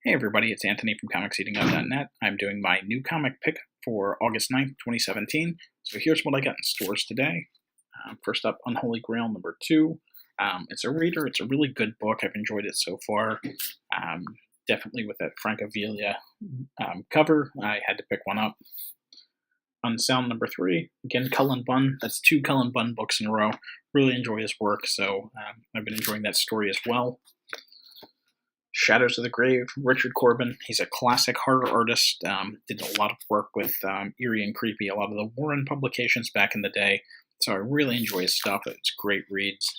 Hey everybody, it's Anthony from ComicSeating.net. I'm doing my new comic pick for August 9th, 2017. So here's what I got in stores today. First up, Unholy Grail number 2. It's a reader. It's a really good book. I've enjoyed it so far. Definitely with that Francavilla cover, I had to pick one up. Unsound number 3. Again, Cullen Bunn. That's 2 Cullen Bunn books in a row. Really enjoy his work, so I've been enjoying that story as well. Shadows of the Grave, Richard Corbin. He's a classic horror artist. Did a lot of work with Eerie and Creepy, a lot of the Warren publications back in the day. So I really enjoy his stuff. It's great reads.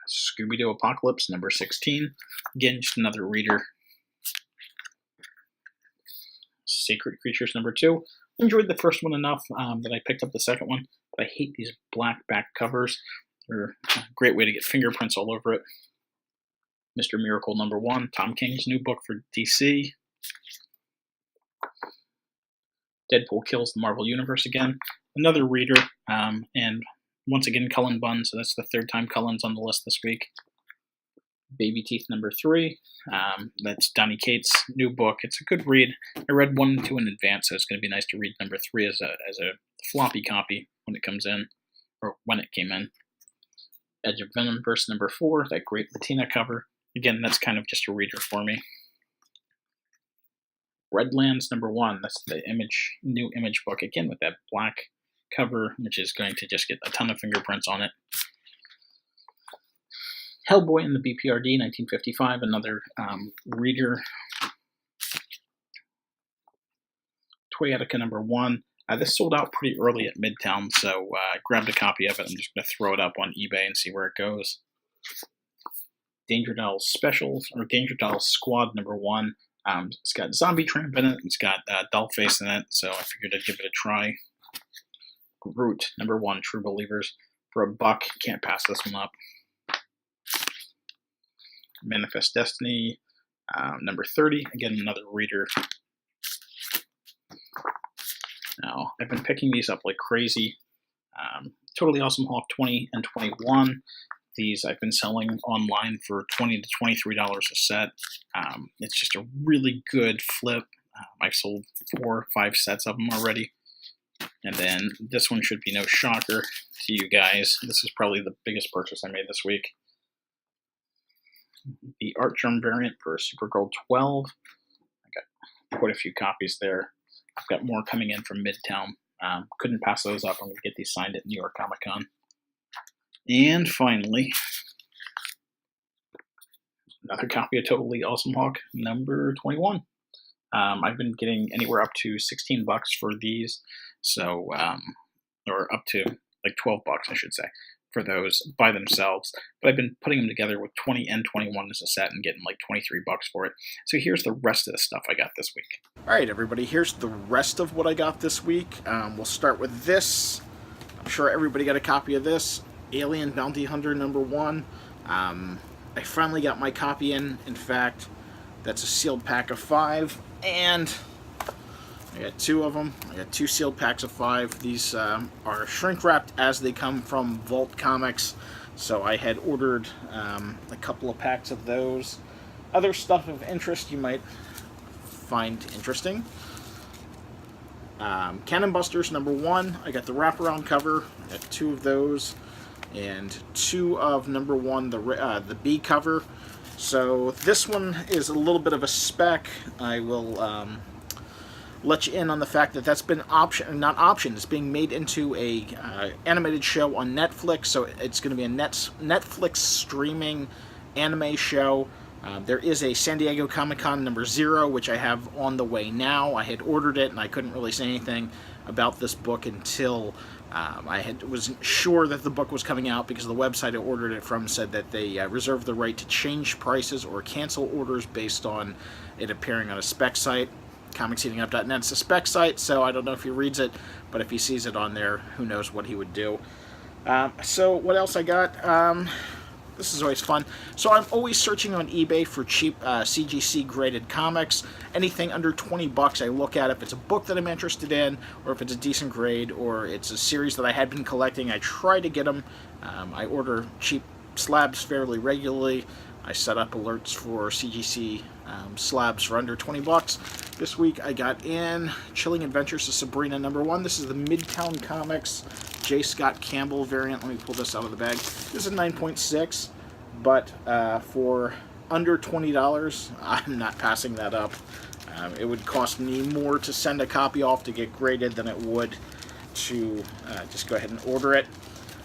Scooby-Doo Apocalypse, number 16. Again, just another reader. Sacred Creatures, number 2. Enjoyed the first one enough that I picked up the second one, but I hate these black back covers. They're a great way to get fingerprints all over it. Mr. Miracle number 1, Tom King's new book for DC. Deadpool Kills the Marvel Universe again. Another reader, and once again Cullen Bunn, so that's the third time Cullen's on the list this week. Baby Teeth number 3. That's Donny Cates' new book. It's a good read. I read 1 and 2 in advance, so it's going to be nice to read number 3 as a floppy copy when it comes in, or when it came in. Edge of Venomverse number 4, that great Latina cover. Again, that's kind of just a reader for me. Redlands number 1, that's the new Image book, again with that black cover, which is going to just get a ton of fingerprints on it. Hellboy in the BPRD, 1955, another reader. Toyetica number 1. This sold out pretty early at Midtown, so I grabbed a copy of it. I'm just going to throw it up on eBay and see where it goes. Danger Dolls Specials, or Danger Dolls Squad number 1. It's got Zombie Tramp in it. It's got Dollface in it, so I figured I'd give it a try. Groot number 1, True Believers. For $1, can't pass this one up. Manifest Destiny, number 30. Again, another reader. Now, I've been picking these up like crazy. Totally Awesome Hulk 20 and 21. These I've been selling online for $20 to $23 a set. It's just a really good flip. I've sold 4 or 5 sets of them already. And then this one should be no shocker to you guys. This is probably the biggest purchase I made this week. The Artgerm variant for Supergirl 12. I got quite a few copies there. I've got more coming in from Midtown. Couldn't pass those up. I'm going to get these signed at New York Comic Con. And finally, another copy of Totally Awesome Hulk, number 21. I've been getting anywhere up to $16 for these, so or up to like $12, I should say, for those by themselves. But I've been putting them together with 20 and 21 as a set and getting like $23 for it. So here's the rest of the stuff I got this week. All right, everybody, here's the rest of what I got this week. We'll start with this. I'm sure everybody got a copy of this. Alien Bounty Hunter number 1. I finally got my copy in. In fact, that's a sealed pack of 5, and I got 2 of them. I got 2 sealed packs of 5. These are shrink wrapped as they come from Vault Comics, so I had ordered a couple of packs of those. Other stuff of interest you might find interesting. Cannon Busters number 1. I got the wraparound cover. I got 2 of those, and 2 of number 1, the B cover. So this one is a little bit of a spec. I will let you in on the fact that that's been it's being made into a animated show on Netflix. So it's going to be a Netflix streaming anime show. There is a San Diego Comic-Con number 0, which I have on the way now. I had ordered it, and I couldn't really say anything about this book until wasn't sure that the book was coming out, because the website I ordered it from said that they reserve the right to change prices or cancel orders based on it appearing on a spec site. ComicSeatingUp.net is a spec site, so I don't know if he reads it, but if he sees it on there, who knows what he would do. So what else I got? This is always fun. So I'm always searching on eBay for cheap CGC graded comics. Anything under $20 I look at. If it's a book that I'm interested in, or if it's a decent grade, or it's a series that I had been collecting, I try to get them. I order cheap slabs fairly regularly. I set up alerts for CGC slabs for under 20 bucks. This week I got in Chilling Adventures of Sabrina #1. This is the Midtown Comics J. Scott Campbell variant. Let me pull this out of the bag. This is 9.6, but for under $20, I'm not passing that up. It would cost me more to send a copy off to get graded than it would to just go ahead and order it.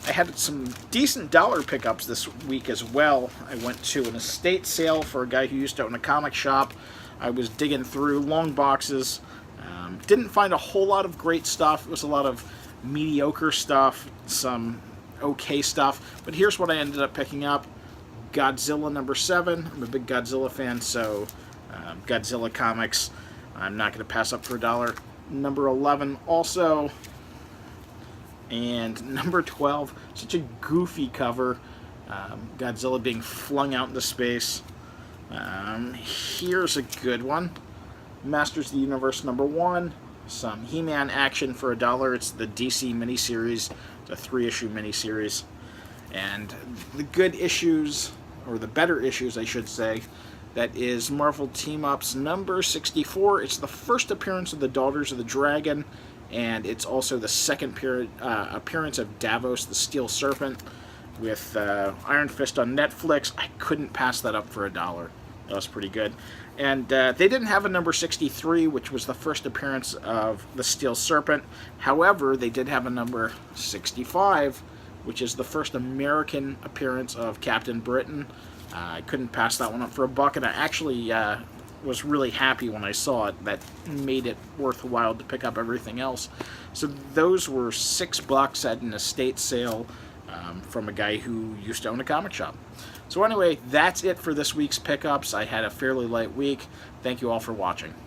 I had some decent dollar pickups this week as well. I went to an estate sale for a guy who used to own a comic shop. I was digging through long boxes. Didn't find a whole lot of great stuff. It was a lot of mediocre stuff, some okay stuff. But here's what I ended up picking up. Godzilla #7. I'm a big Godzilla fan, so Godzilla comics I'm not going to pass up for $1. #11 also. And #12, such a goofy cover. Godzilla being flung out into space. Here's a good one. Masters of the Universe #1. Some He-Man action for $1. It's the DC miniseries. It's a 3-issue miniseries. And the good issues, or the better issues, I should say, that is Marvel Team-Ups #64. It's the first appearance of the Daughters of the Dragon, and it's also the second appearance of Davos the Steel Serpent with Iron Fist on Netflix. I couldn't pass that up for $1. That was pretty good. And they didn't have a #63, which was the first appearance of the Steel Serpent. However, they did have a #65, which is the first American appearance of Captain Britain. I couldn't pass that one up for $1, and I actually was really happy when I saw it. That made it worthwhile to pick up everything else. So those were $6 at an estate sale from a guy who used to own a comic shop. So anyway, that's it for this week's pickups. I had a fairly light week. Thank you all for watching.